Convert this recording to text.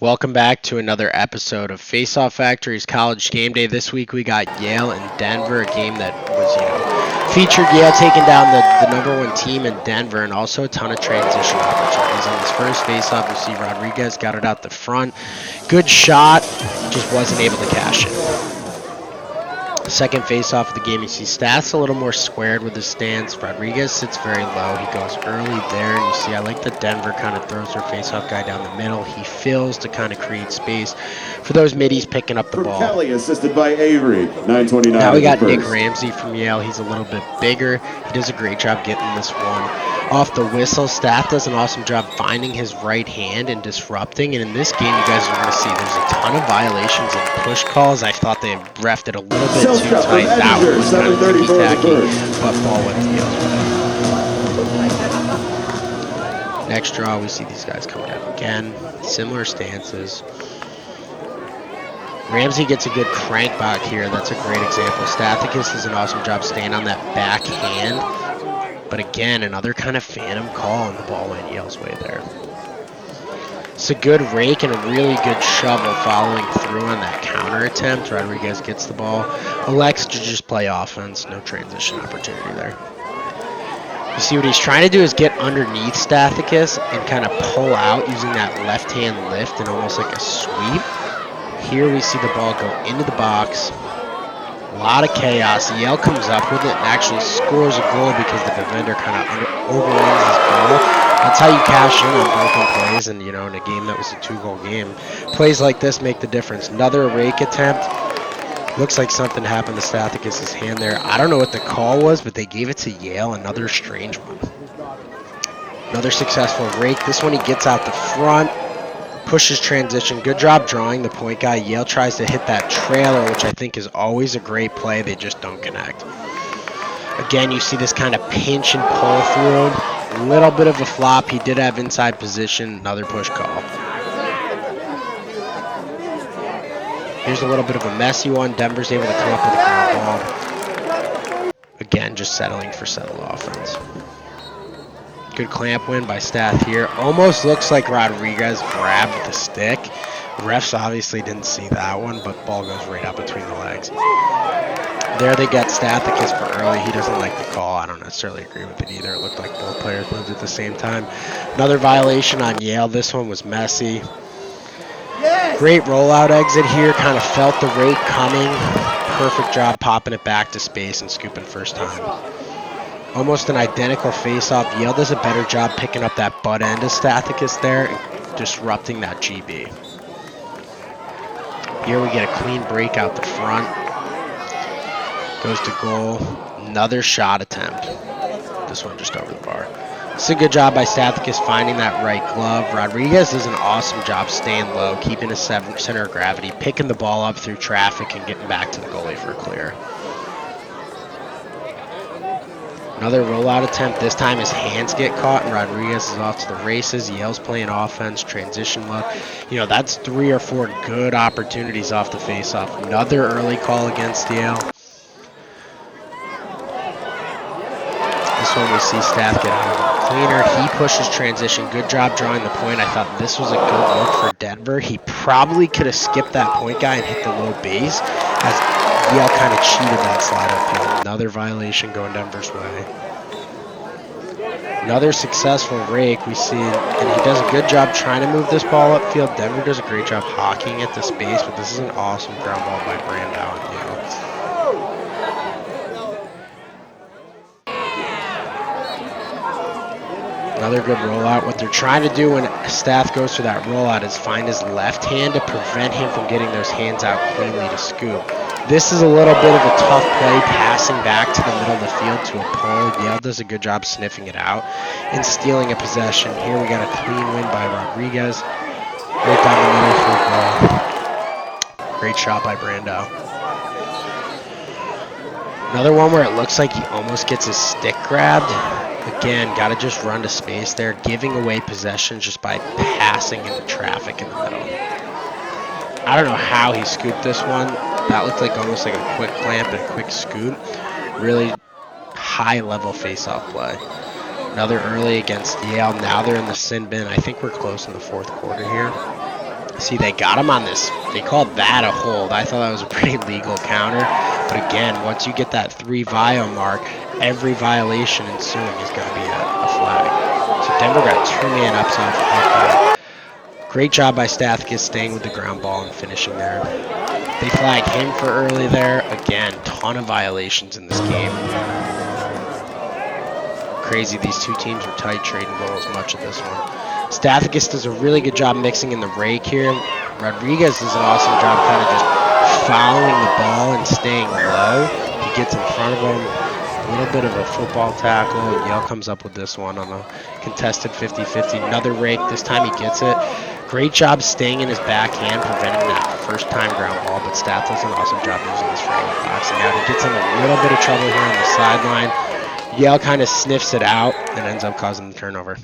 Welcome back to another episode of Face-Off Factory's College Game Day. This week we got Yale and Denver, a game that was, featured Yale taking down the number one team in Denver, and also a ton of transition opportunities. On this first face-off, you see Rodriguez got it out the front. Good shot, just wasn't able to cash it. Second face-off of the game, you see Stats a little more squared with his stance. Rodriguez sits very low. He goes early there, and you see I like that Denver kind of throws their face-off guy down the middle. He fills to kind of create space for those middies picking up the ball. Kelly, assisted by Avery, 929. Now we got Nick Ramsey from Yale. He's a little bit bigger. He does a great job getting this one off the whistle. Staff does an awesome job finding his right hand and disrupting. And in this game, you guys are going to see there's a ton of violations and push calls. I thought they refed it a little bit too tight. That one was kind of ticky-tacky, but ball went to Yale's way. Next draw, we see these guys coming out again. Similar stances. Ramsey gets a good crank back here. That's a great example. Stathicus does an awesome job staying on that back hand. But again, another kind of phantom call, and the ball went Yale's way there. It's a good rake and a really good shovel following through on that counter attempt. Rodriguez gets the ball. Elects to just play offense. No transition opportunity there. You see what he's trying to do is get underneath Stathicus and kind of pull out using that left hand lift and almost like a sweep. Here we see the ball go into the box. A lot of chaos. Yale comes up with it and actually scores a goal because the defender kind of overruns his goal. That's how you cash in on broken plays, and in a game that was a 2-goal game. Plays like this make the difference. Another rake attempt. Looks like something happened to Stathicus' hand there. I don't know what the call was, but they gave it to Yale. Another strange one. Another successful rake. This one he gets out the front. Pushes transition. Good job drawing the point guy. Yale tries to hit that trailer, which I think is always a great play. They just don't connect. Again, you see this kind of pinch and pull through. A little bit of a flop. He did have inside position. Another push call. Here's a little bit of a messy one. Denver's able to come up with a ground ball. Again, just settling for settled offense. Good clamp win by Stath here. Almost looks like Rodriguez grabbed the stick. Refs obviously didn't see that one, but ball goes right up between the legs. There they get Stathicus for early. He doesn't like the call. I don't necessarily agree with it either. It looked like both players moved at the same time. Another violation on Yale. This one was messy. Great rollout exit here. Kind of felt the rake coming. Perfect job popping it back to space and scooping first time. Almost an identical face-off. Yale does a better job picking up that butt end of Stathicus there and disrupting that GB. Here we get a clean break out the front. Goes to goal. Another shot attempt. This one just over the bar. It's a good job by Stathicus finding that right glove. Rodriguez does an awesome job staying low, keeping his center of gravity, picking the ball up through traffic and getting back to the goalie for a clear. Another rollout attempt. This time his hands get caught and Rodriguez is off to the races. Yale's playing offense, transition look. That's 3 or 4 good opportunities off the face-off. Another early call against Yale. This one we see Staff get out of it cleaner. He pushes transition. Good job drawing the point. I thought this was a good look for Denver. He probably could have skipped that point guy and hit the low base as Yale kind of cheated that slide upfield. Another violation going Denver's way. Another successful rake we see, and he does a good job trying to move this ball upfield. Denver does a great job hockeying it to space, but this is an awesome ground ball by Brandow and Yale. Another good rollout. What they're trying to do when Stath goes for that rollout is find his left hand to prevent him from getting those hands out cleanly to scoop. This is a little bit of a tough play, passing back to the middle of the field to a pull. Yale does a good job sniffing it out and stealing a possession. Here we got a clean win by Rodriguez. Right down the middle for a goal. Great shot by Brandow. Another one where it looks like he almost gets his stick grabbed. Again, got to just run to space there, giving away possession just by passing into traffic in the middle. I don't know how he scooped this one. That looked like almost like a quick clamp and a quick scoop. Really high-level face-off play. Another early against Yale. Now they're in the sin bin. I think we're close in the fourth quarter here. See, they got him on this. They called that a hold. I thought that was a pretty legal counter. But again, once you get that 3 vio mark, every violation ensuing is going to be a flag. So Denver got 2-man ups off of that. Great job by Stathakis staying with the ground ball and finishing there. They flag him for early there. Again, ton of violations in this game. Crazy, these two teams were tight trading goals much of this one. Stathakis does a really good job mixing in the rake here. Rodriguez does an awesome job kind of just following the ball and staying low. He gets in front of him. A little bit of a football tackle. Yale comes up with this one on a contested 50-50. Another rake. This time he gets it. Great job staying in his backhand, preventing that first-time ground ball, but Stath does an awesome job using his frame and boxing out. He gets in a little bit of trouble here on the sideline. Yale kind of sniffs it out and ends up causing the turnover.